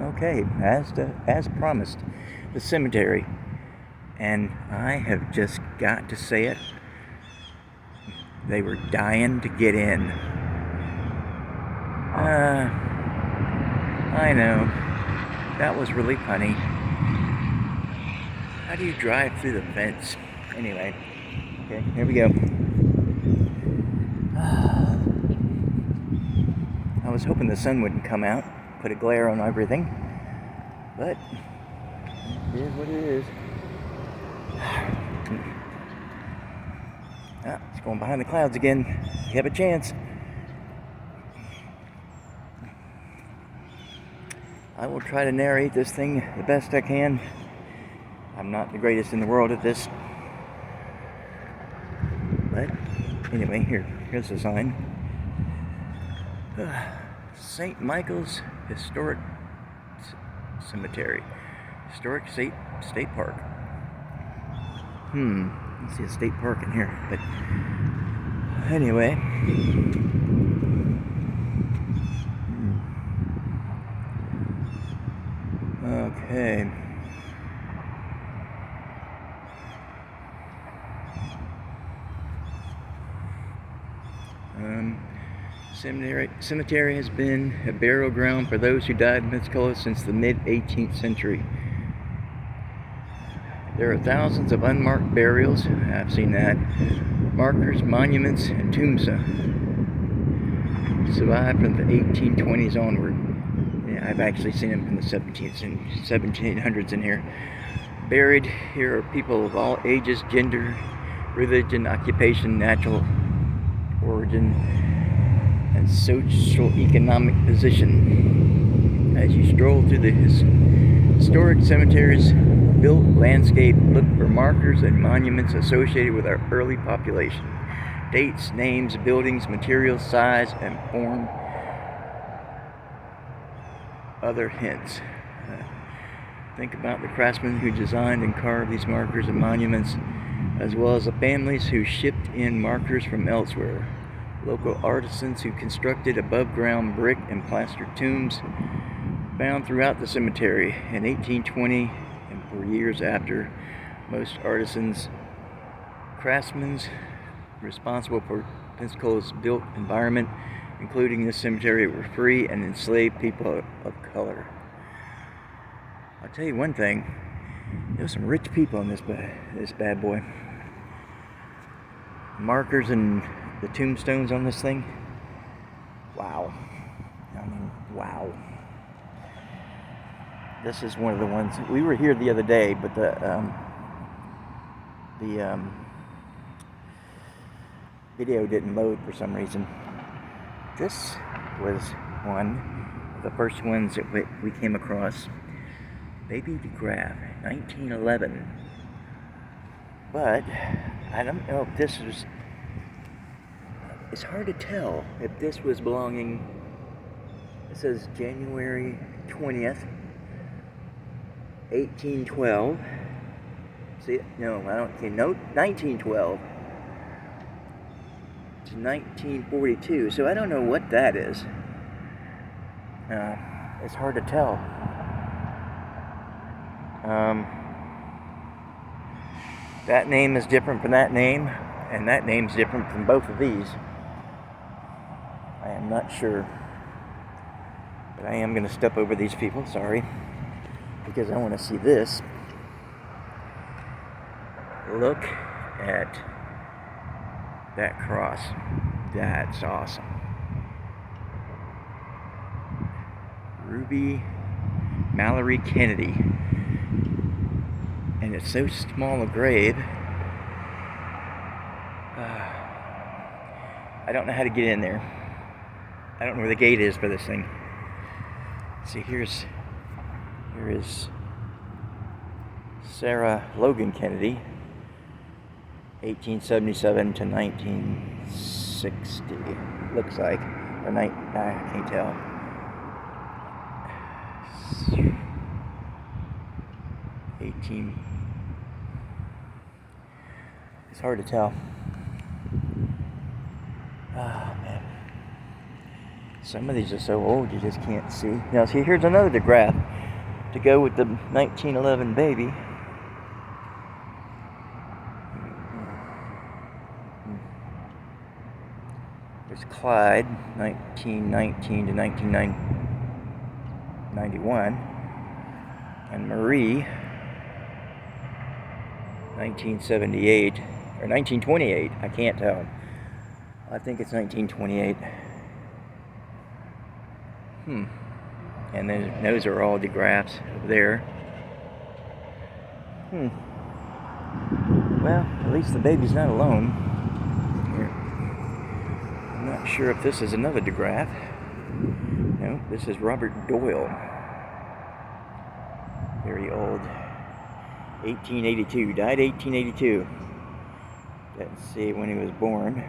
Okay, as promised, the cemetery. And I have just got to say it. They were dying to get in. I know. That was really funny. How do you drive through the fence? Anyway, okay, here we go. I was hoping the sun wouldn't come out, put a glare on everything, but it is what it is. It's going behind the clouds again. You have a chance. I will try to narrate this thing the best I can. I'm not the greatest in the world at this. But anyway, here's the sign. St. Michael's Historic Cemetery. Historic State Park. Let's see a state park in here. But anyway. Okay. Cemetery has been a burial ground for those who died in Pensacola since the mid-18th century. There are thousands of unmarked burials. I've seen that. Markers, monuments, and tombstones survived from the 1820s onward. Yeah, I've actually seen them from the 1700s in here. Buried here are people of all ages, gender, religion, occupation, natural origin, and socio-economic position. As you stroll through the historic cemeteries, built landscape, look for markers and monuments associated with our early population. Dates, names, buildings, materials, size, and form. Other hints. Think about the craftsmen who designed and carved these markers and monuments, as well as the families who shipped in markers from elsewhere. Local artisans who constructed above-ground brick and plaster tombs found throughout the cemetery. In 1820 and for years after, most artisans, craftsmen responsible for Pensacola's built environment, including this cemetery, were free and enslaved people of color. I'll tell you one thing, there's some rich people in this bad boy. Markers and the tombstones on this thing, wow. I mean, wow. This is one of the ones, we were here the other day, but the video didn't load for some reason. This was one of the first ones that we came across. Baby DeGraff, 1911. But I don't know if this was, it's hard to tell if this was belonging, it says January 20th, 1812. See, no, I don't see, no, 1912 to 1942, so I don't know what that is. It's hard to tell. That name is different from that name, and that name's different from both of these. I am not sure, but I am going to step over these people, sorry, because I want to see this. Look at that cross. That's awesome. Ruby Mallory Kennedy. And it's so small a grave. I don't know how to get in there. I don't know where the gate is for this thing. See, here is Sarah Logan Kennedy, 1877 to 1960. Looks like, or I can't tell. It's hard to tell. Oh, man. Some of these are so old you just can't see. Now see, here's another digraph to go with the 1911 baby. There's Clyde, 1919 to 1991, and Marie, 1978, or 1928, I can't tell. I think it's 1928. And then those are all digraphs over there. Well, at least the baby's not alone. Here. I'm not sure if this is another digraph. No, this is Robert Doyle. Very old. 1882. Died 1882. Let's see when he was born.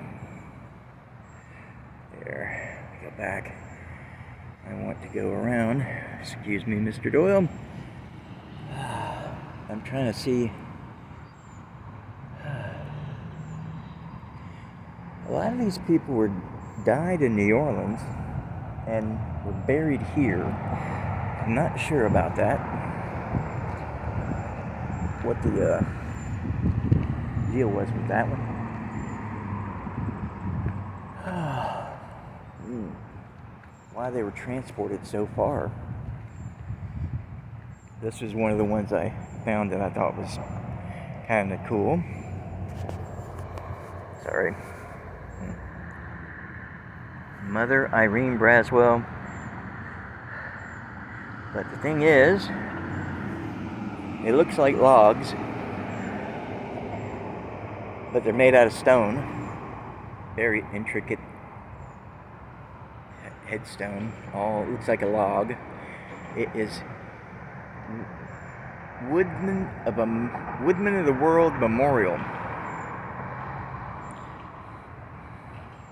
There. Go back. I want to go around. Excuse me, Mr. Doyle. I'm trying to see. A lot of these people died in New Orleans and were buried here. I'm not sure about that. What the deal was with that one. Why they were transported so far. This was one of the ones I found that I thought was kind of cool. Sorry. Mother Irene Braswell. But the thing is, it looks like logs, but they're made out of stone. Very intricate headstone. All looks like a log. It is Woodman of the World Memorial.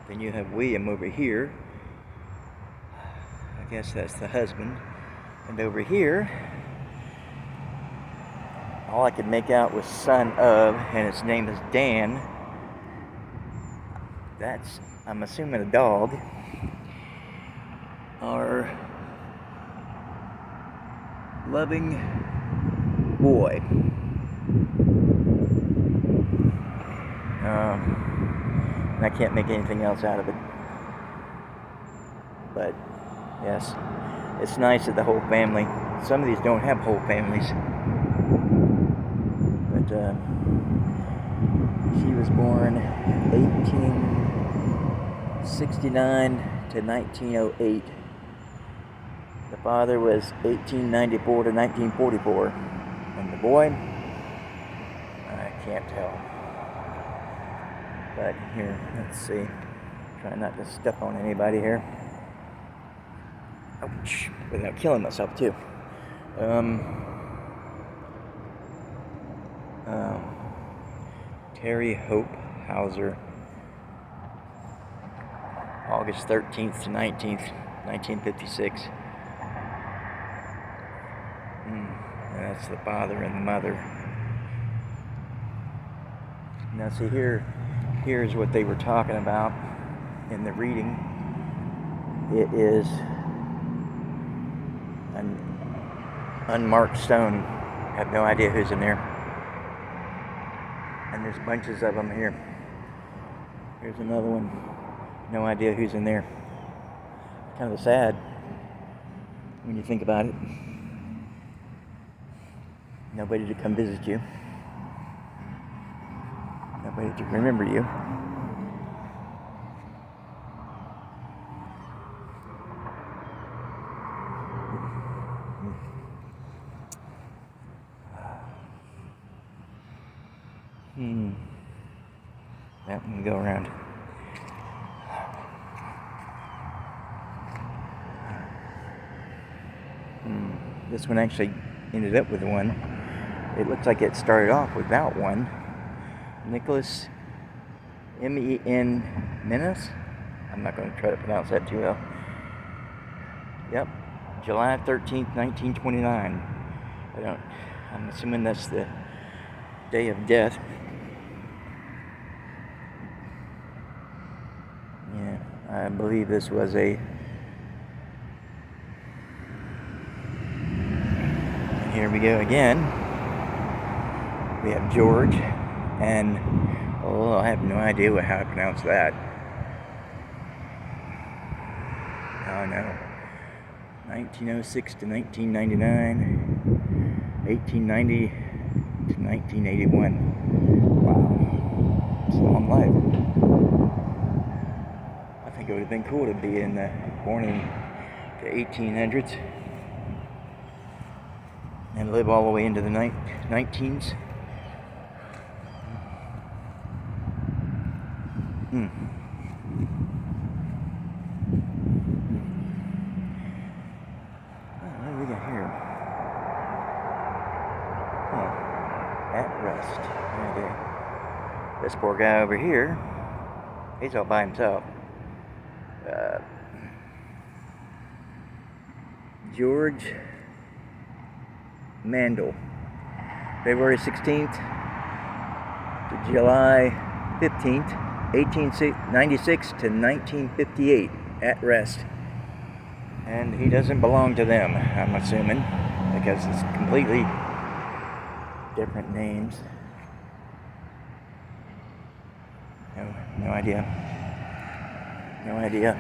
Then you have William over here. I guess that's the husband. And over here, all I could make out was son of, and his name is Dan. That's, I'm assuming, a dog. Our loving boy. And I can't make anything else out of it. But, yes, it's nice that the whole family, some of these don't have whole families. But, she was born 1869 to 1908. The father was 1894 to 1944. And the boy, I can't tell. But here, let's see. Try not to step on anybody here. Ouch. Without killing myself, too. Terry Hope Hauser. August 13th to 19th, 1956. That's the father and the mother. Now see here's what they were talking about in the reading. It is an unmarked stone. I have no idea who's in there. And there's bunches of them here. Here's another one. No idea who's in there. Kind of sad when you think about it. Nobody to come visit you. Nobody to remember you. That one go around. This one actually ended up with one. It looks like it started off without one. Nicholas M.E.N. Menace. I'm not going to try to pronounce that too well. Yep, July 13th, 1929. I'm assuming that's the day of death. Yeah, I believe this was a here we go again. We have George and, oh, I have no idea how to pronounce that. Oh no. 1906 to 1999, 1890 to 1981. Wow, it's a long life. I think it would have been cool to be born in the 1800s and live all the way into the 19s. What do we got here? At rest. Okay. This poor guy over here, he's all by himself. George Mandel, February 16th to July 15th, 1896 to 1958, at rest. And he doesn't belong to them, I'm assuming, because it's completely different names. No idea. No idea.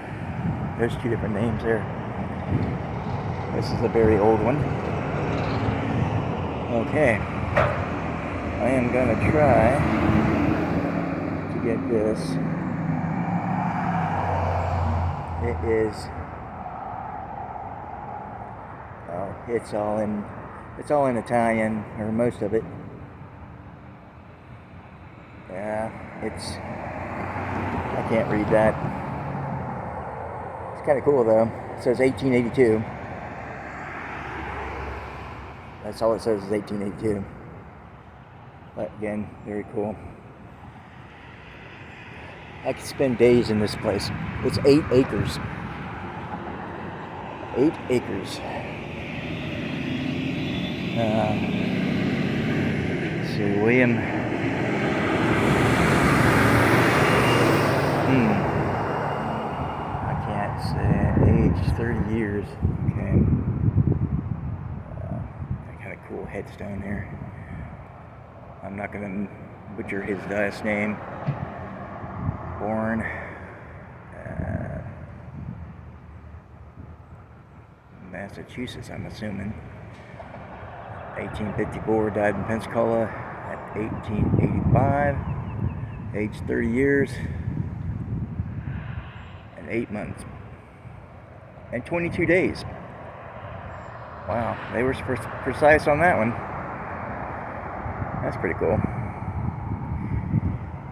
There's two different names there. This is a very old one. Okay. I am gonna try to get this. It is, oh, it's all in Italian, or most of it. Yeah, I can't read that. It's kind of cool though. It says 1882. That's all it says is 1882. But again, very cool. I could spend days in this place. It's 8 acres. 8 acres. Let's see, William. I can't say age, 30 years. Okay. That kind of cool headstone there. I'm not going to butcher his last name. Born Massachusetts, I'm assuming. 1854, died in Pensacola at 1885. Age 30 years and 8 months and 22 days. Wow, they were precise on that one. That's pretty cool.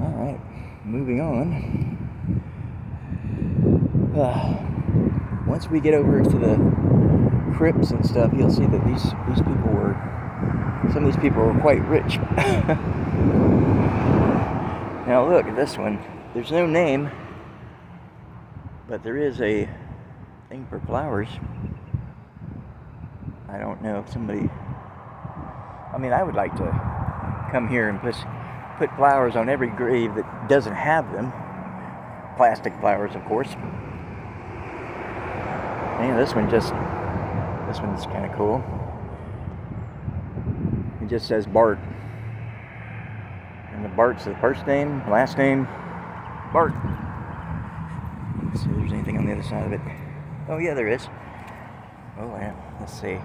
Alright, moving on. Once we get over to the crypts and stuff, you'll see that some of these people were quite rich. Now look at this one. There's no name, but there is a thing for flowers. I don't know if somebody, I mean, I would like to come here and put flowers on every grave that doesn't have them. Plastic flowers, of course. And this one's kind of cool. It just says Bart. And the Bart's the first name, last name, Bart. Let's see if there's anything on the other side of it. Oh yeah, there is. Oh yeah, let's see.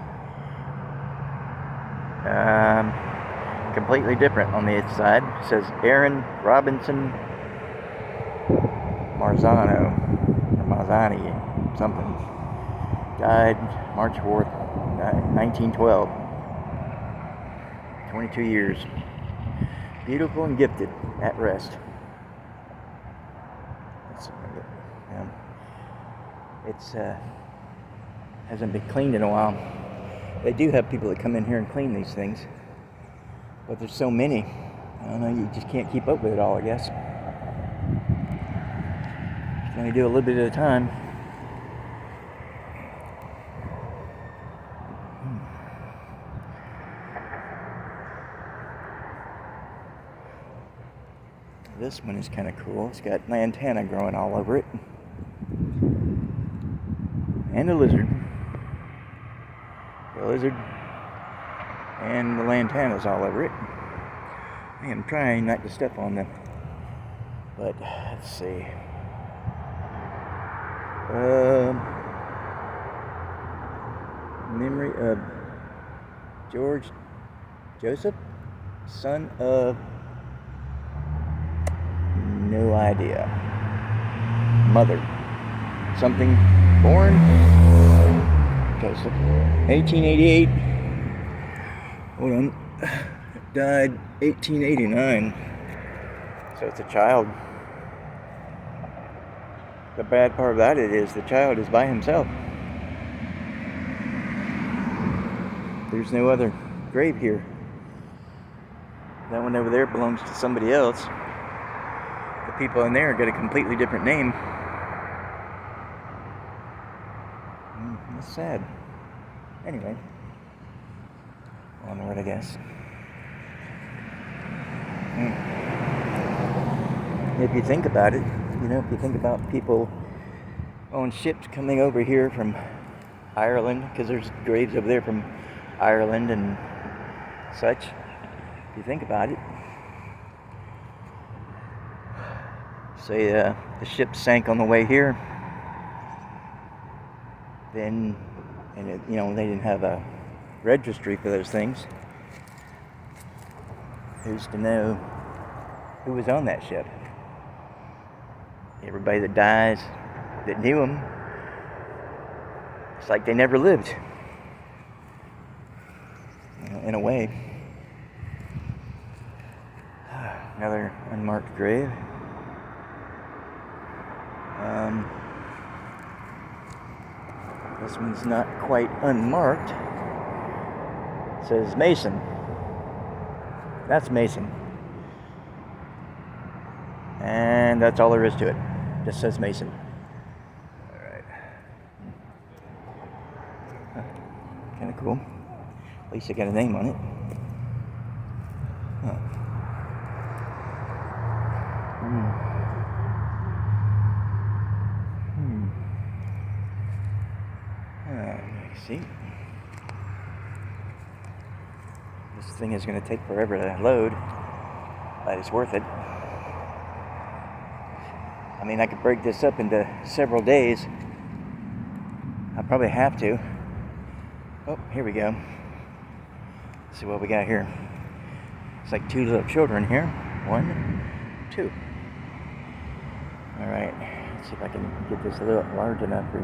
Completely different on the side. It says Aaron Robinson Marzano, or Marzani, something. Died March 4th, 1912. 22 years. Beautiful and gifted, at rest. It's hasn't been cleaned in a while. They do have people that come in here and clean these things, but there's so many. I don't know, you just can't keep up with it all, I guess. You can only do a little bit at a time. This one is kind of cool. It's got lantana growing all over it. And a lizard. The lizard And the lantanas all over it. I am trying not to step on them. But, let's see. Memory of Joseph, son of, no idea. Mother. Something born. Joseph. 1888. Hold on. Died 1889. So it's a child. The bad part about it is the child is by himself. There's no other grave here. That one over there belongs to somebody else. The people in there get a completely different name. That's sad. Anyway, onward, I guess. If you think about it, if you think about people on ships coming over here from Ireland, because there's graves over there from Ireland and such. If you think about it, say the ship sank on the way here, then, and they didn't have a registry for those things. Who's to know who was on that ship? Everybody that dies that knew them, it's like they never lived. In a way. Another unmarked grave. This one's not quite unmarked. It says Mason. That's Mason. And that's all there is to it. Just says Mason. Alright. Kind of cool. At least I got a name on it. Huh. Let's see. This thing is going to take forever to load, but it's worth it. I mean, I could break this up into several days. I probably have to. Oh, here we go. Let's see what we got here. It's like two little children here. 1, 2. Alright, let's see if I can get this a little large enough for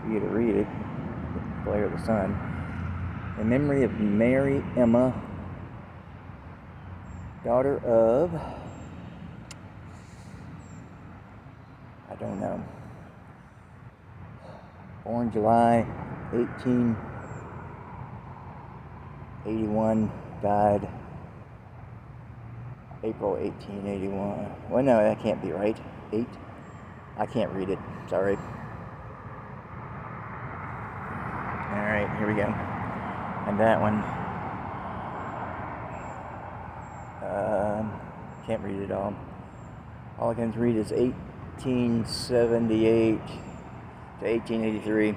you to read it. The glare of the sun. In memory of Mary Emma, daughter of, I don't know, born July 1881, died April 1881. Well, no, that can't be right. 8? I can't read it. Sorry. Alright, here we go. And that one, can't read it all. All I can read is 1878 to 1883.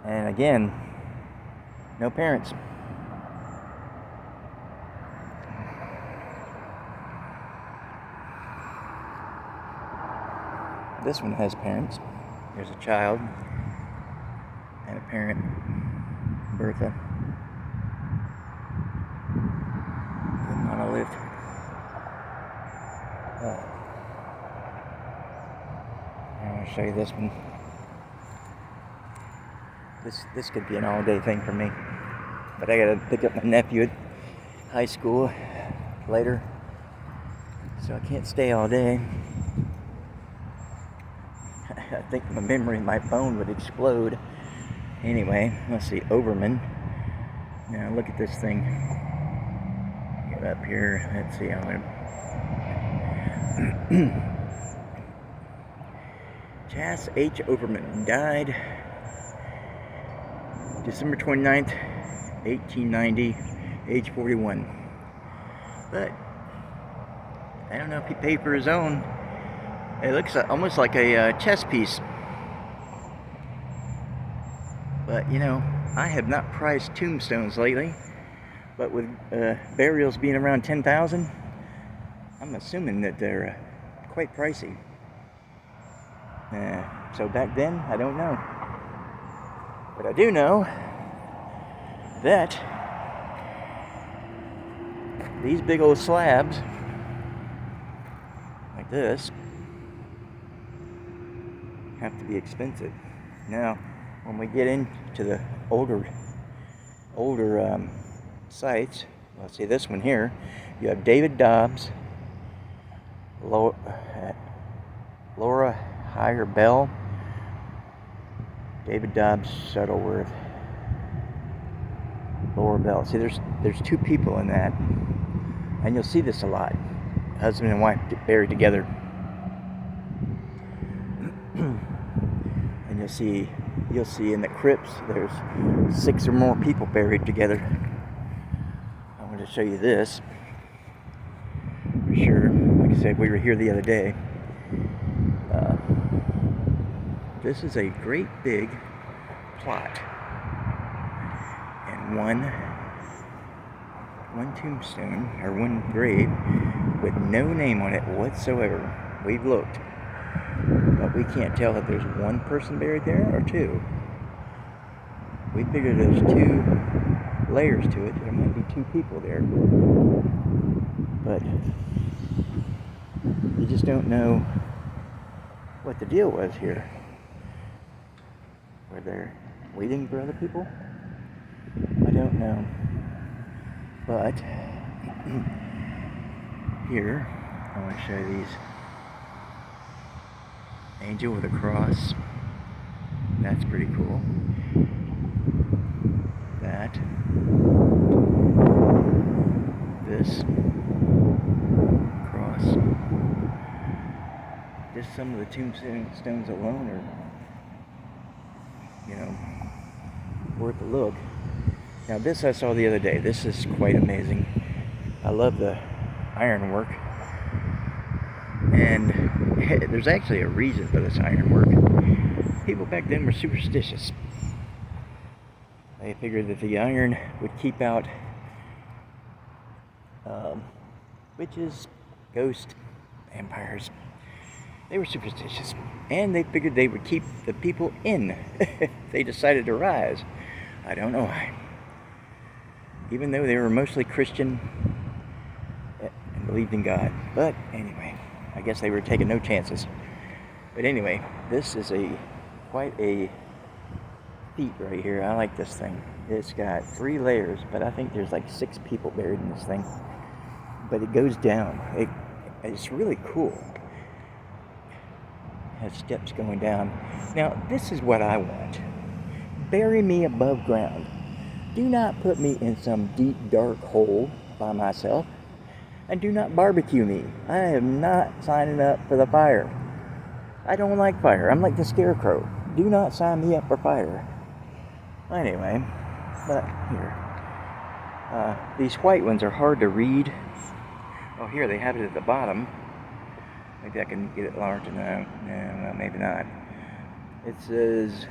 And again, no parents. This one has parents. There's a child and a parent, Bertha. The monolith. I'll show you this one. This could be an all-day thing for me, but I gotta pick up my nephew at high school later, so I can't stay all day. I think my memory, my phone would explode. Anyway, let's see, Overman. Now look at this thing. Get up here. Let's see how I'm. Jas H. Overman died December 29th, 1890, age 41. But I don't know if he paid for his own. It looks almost like a chess piece. But, you know, I have not priced tombstones lately. But with burials being around 10,000, I'm assuming that they're quite pricey. So back then, I don't know. But I do know that these big old slabs, like this, have to be expensive. Now, when we get into the older sites, let's see this one here, you have David Dobbs, Laura Higher Bell, David Dobbs Shuttleworth, Laura Bell. See, there's two people in that, and you'll see this a lot. Husband and wife buried together. And you'll see in the crypts there's 6 or more people buried together. I want to show you this for sure. Like I said, we were here the other day. This is a great big plot, and one tombstone or one grave with no name on it whatsoever. We've looked, but we can't tell if there's one person buried there or two. We figured there's 2 layers to it. There might be 2 people there, but you just don't know what the deal was here. Were they waiting for other people? I don't know. But here, I want to show you these. Angel with a cross. That's pretty cool. That. This cross. Just some of the tombstones alone are, you know, worth a look. Now this I saw the other day. This is quite amazing. I love the ironwork. And there's actually a reason for this ironwork. People back then were superstitious. They figured that the iron would keep out witches, ghosts, vampires. They were superstitious. And they figured they would keep the people in if they decided to rise. I don't know why. Even though they were mostly Christian and believed in God. But anyway, I guess they were taking no chances. But anyway, this is quite a feat right here. I like this thing. It's got 3 layers, but I think there's like 6 people buried in this thing. But it goes down. It's really cool. It has steps going down. Now, this is what I want. Bury me above ground. Do not put me in some deep, dark hole by myself. And do not barbecue me. I am not signing up for the fire. I don't like fire. I'm like the scarecrow. Do not sign me up for fire. Anyway, but here. These white ones are hard to read. Oh, here they have it at the bottom. Maybe I can get it large enough. No, maybe not. It says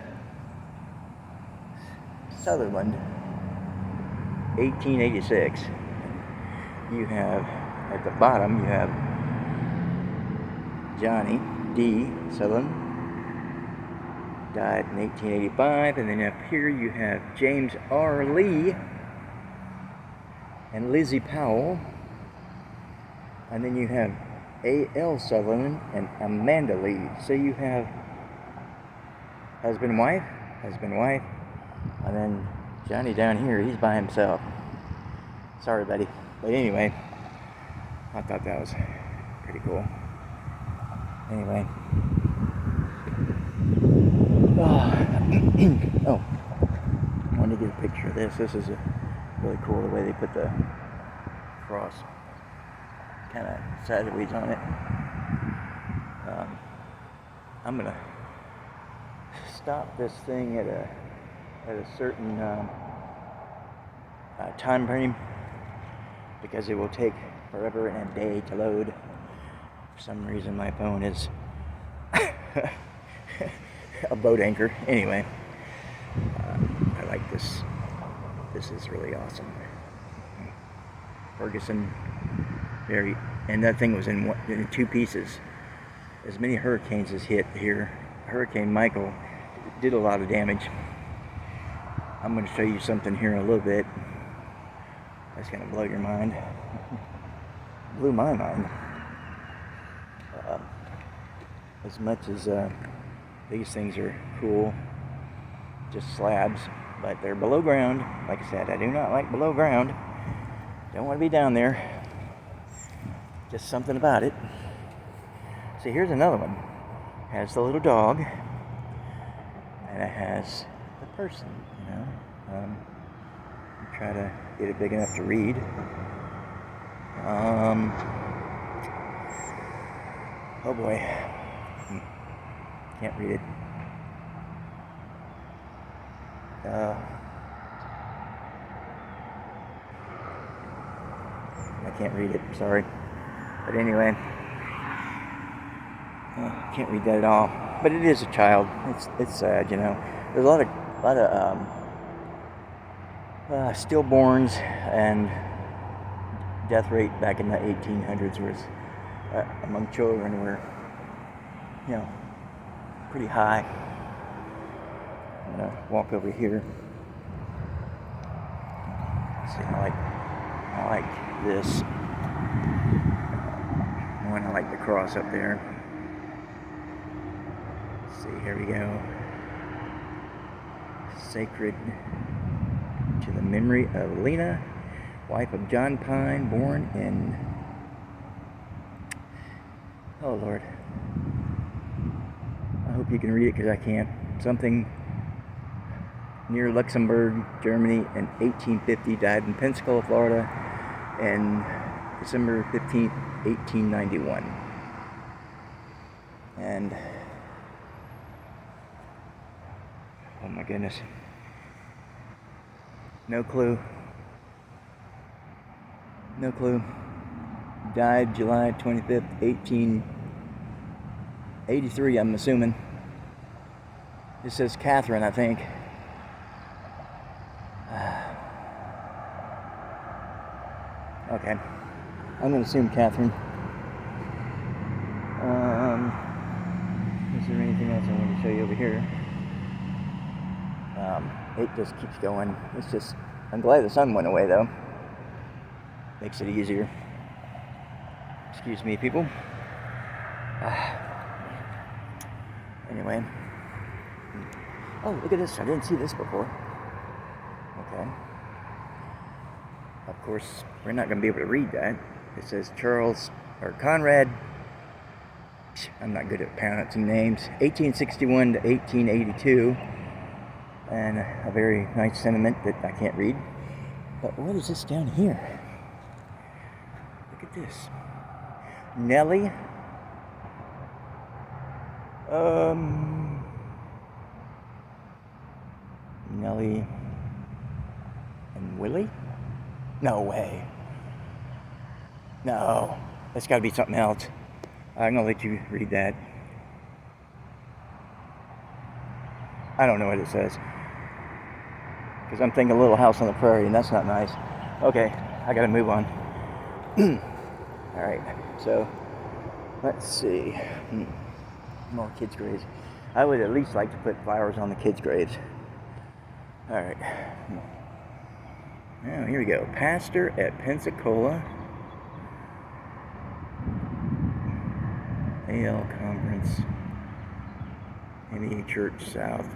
Sutherland, 1886. You have, at the bottom, you have Johnny D. Sutherland, died in 1885. And then up here you have James R. Lee and Lizzie Powell. And then you have A.L. Sutherland and Amanda Lee. So you have husband, wife, and then Johnny down here, he's by himself. Sorry, buddy. But anyway, I thought that was pretty cool. Anyway. Oh, I wanted to get a picture of this. This is really cool, the way they put the cross kind of sideways on it. I'm gonna stop this thing at a certain time frame, because it will take forever and a day to load. For some reason my phone is a boat anchor. Anyway, this. This is really awesome. Ferguson, and that thing was in two pieces. As many hurricanes as hit here. Hurricane Michael did a lot of damage. I'm going to show you something here in a little bit. That's going to blow your mind. Blew my mind. As much as these things are cool, just slabs, but they're below ground. Like I said, I do not like below ground. Don't want to be down there. Just something about it. See, here's another one. Has the little dog, and it has the person, you know. Try to get it big enough to read. Oh boy. Can't read it. I can't read it, sorry. But anyway, can't read that at all. But it is a child. It's sad, you know. There's a lot of stillborns, and death rate back in the 1800s was among children were, you know, pretty high. I'm gonna walk over here. See, I like this one. I like the cross up there. Let's see, here we go. Sacred to the memory of Lena, wife of John Pine, born in, oh Lord, I hope you can read it because I can't. Something near Luxembourg, Germany in 1850, died in Pensacola, Florida in December 15th, 1891. And oh my goodness, no clue. Died July 25th, 1883, I'm assuming. It says Catherine, I think. Okay, I'm going to assume Catherine. Is there anything else I want to show you over here? It just keeps going. It's just, I'm glad the sun went away though. Makes it easier. Excuse me, people. Anyway. Oh, look at this. I didn't see this before. Okay. Of course, we're not going to be able to read that. It says Charles, or Conrad, I'm not good at pronouncing names, 1861 to 1882. And a very nice sentiment that I can't read. But what is this down here? Look at this. Nellie. Nellie and Willie? No way. No. That's got to be something else. I'm going to let you read that. I don't know what it says. Because I'm thinking Little House on the Prairie, and that's not nice. Okay, I got to move on. Alright, so let's see. More kids' graves. I would at least like to put flowers on the kids' graves. Alright. Now, here we go. Pastor at Pensacola AL Conference. Maybe Church South.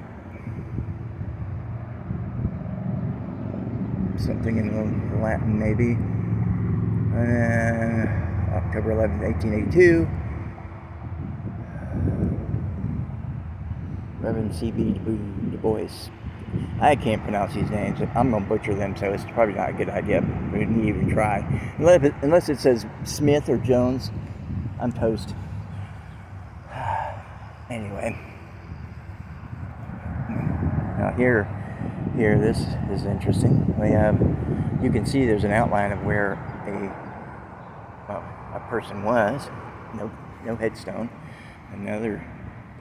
Something in Latin, maybe. October 11th, 1882. Reverend C.B. Du Bois. I can't pronounce these names. I'm going to butcher them, so it's probably not a good idea. We didn't even try. Unless it says Smith or Jones, I'm toast. Anyway. Now here, this is interesting. We have, you can see there's an outline of where a person was. No headstone. Another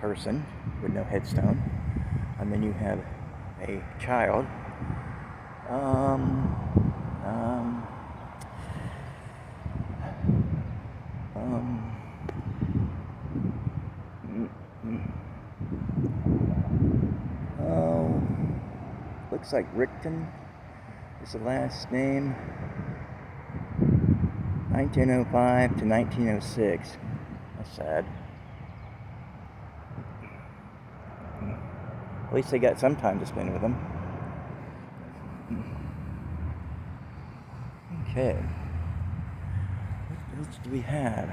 person with no headstone. And then you have a child Um, um, um, oh, looks like Rickton is the last name. 1905 to 1906. That's sad. At least they got some time to spend with them. Okay. What else do we have?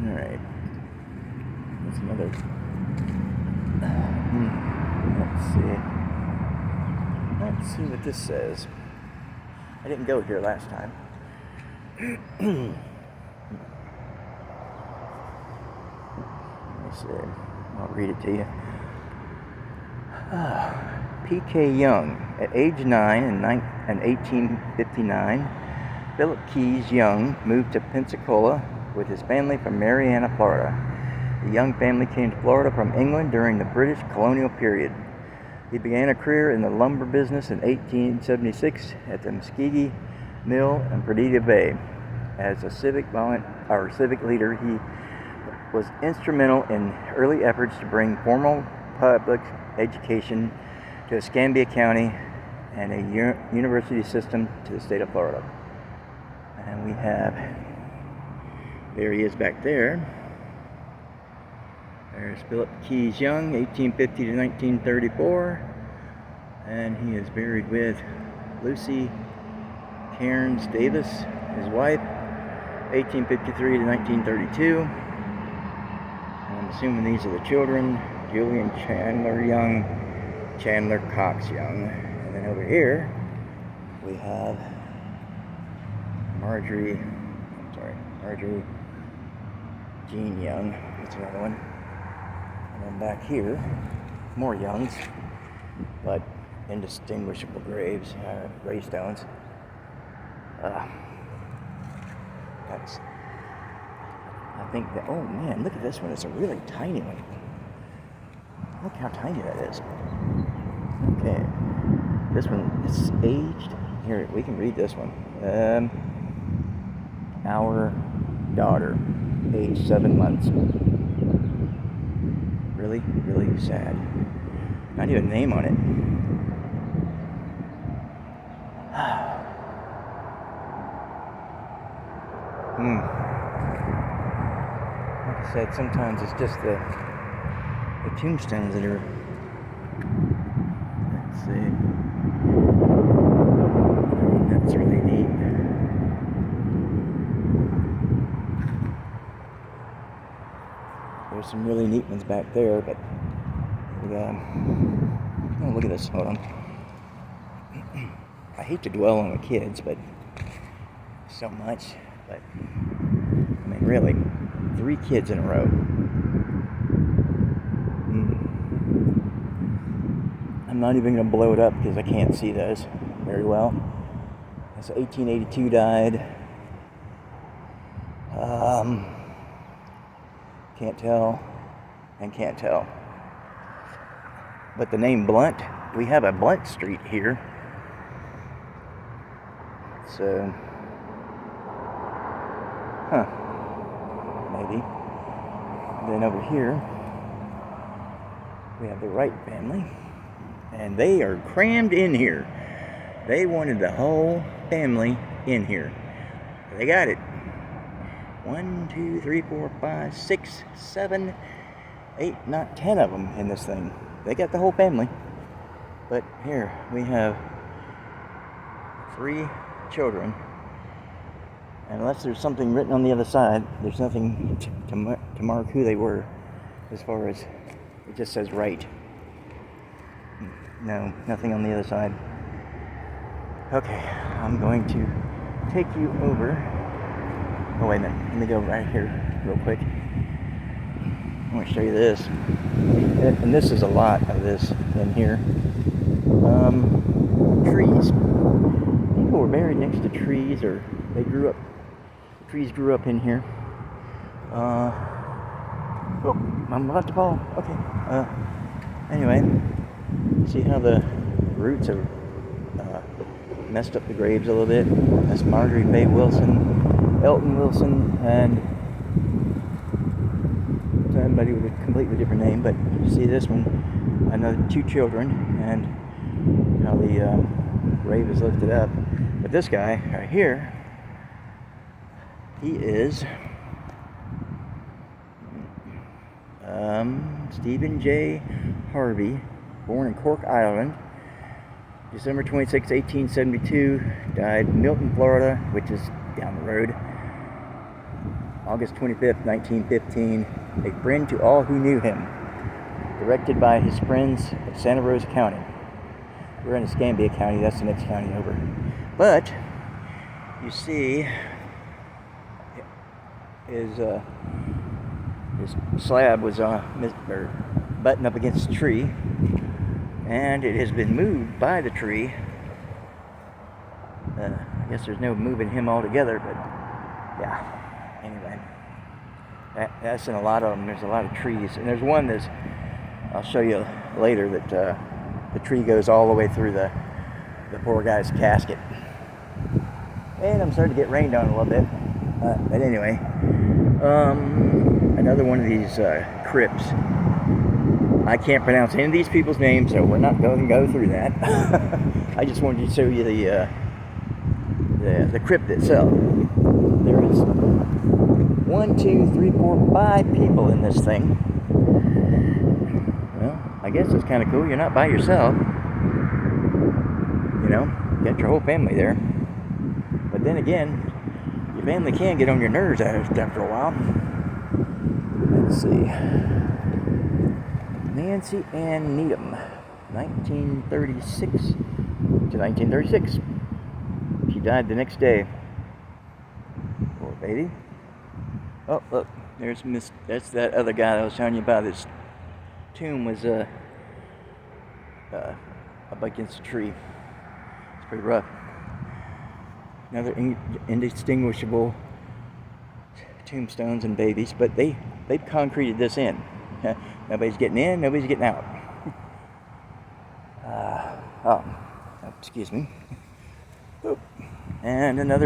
Alright. That's another. Let's see what this says. I didn't go here last time. Let me see. I'll read it to you. P.K. Young. At age 9 in 1859, Philip Keyes Young moved to Pensacola with his family from Marianna, Florida. The Young family came to Florida from England during the British colonial period. He began a career in the lumber business in 1876 at the Muskogee Mill in Perdita Bay. As a civic leader, he was instrumental in early efforts to bring formal public education to Escambia County and a university system to the state of Florida. And we have, there he is back there. There's Philip Keyes Young, 1850 to 1934. And he is buried with Lucy Cairns Davis, his wife, 1853 to 1932. And I'm assuming these are the children, Julian Chandler Young, Chandler Cox Young. And then over here, we have Marjorie Jean Young. That's another one. And then back here, more Youngs, but indistinguishable gravestones. That's, I think that, oh man, look at this one. It's a really tiny one. Look how tiny that is. Okay. This one is aged. Here, we can read this one. Our daughter, age 7 months. Really, really sad. Not even a name on it. Like I said, sometimes it's just the tombstones that are. Let's see. That's really neat. There's some really neat ones back there, but oh, look at this. Hold on. I hate to dwell on the kids, but so much. But I mean, really, 3 kids in a row. I'm not even going to blow it up because I can't see those very well. That's 1882 died. Can't tell and can't tell. But the name Blunt, we have a Blunt Street here. So, maybe. And then over here, we have the Wright family. And they are crammed in here. They wanted the whole family in here. They got it. 1, 2, 3, 4, 5, 6, 7, 8, not 10 of them in this thing. They got the whole family. But here we have 3 children. And unless there's something written on the other side, there's nothing to mark who they were, as far as it just says Wright. No, nothing on the other side. Okay, I'm going to take you over. Oh, wait a minute. Let me go right here real quick. I want to show you this. And this is a lot of this in here. Trees. People were buried next to trees, or they grew up. Trees grew up in here. Oh, I'm about to fall. Okay. Anyway. See how the roots have messed up the graves a little bit? That's Marjorie Faye Wilson, Elton Wilson, and somebody with a completely different name. But you see this one, another 2 children, and how the grave is lifted up. But this guy right here, he is Stephen J Harvey, born in Cork, Ireland, December 26, 1872, died in Milton, Florida, which is down the road, August 25th, 1915, a friend to all who knew him, directed by his friends of Santa Rosa County. We're in Escambia County, that's the next county over. But, you see, his slab was buttoned up against a tree, and it has been moved by the tree. I guess there's no moving him altogether, but yeah. Anyway, that's in a lot of them. There's a lot of trees, and there's one that's, I'll show you later, that the tree goes all the way through the poor guy's casket. And I'm starting to get rained on a little bit, but anyway, another one of these crypts. I can't pronounce any of these people's names, so we're not going to go through that. I just wanted to show you the crypt itself. There is 1, 2, 3, 4, 5 people in this thing. Well, I guess it's kind of cool. You're not by yourself. You know, you got your whole family there. But then again, your family can get on your nerves after a while. Let's see. Nancy Ann Needham, 1936 to 1936. She died the next day. Poor baby. Oh, look, there's that's that other guy that I was telling you about. His tomb was up against a tree. It's pretty rough. Another indistinguishable tombstones and babies, but they've concreted this in. Nobody's getting in, nobody's getting out. Excuse me. And another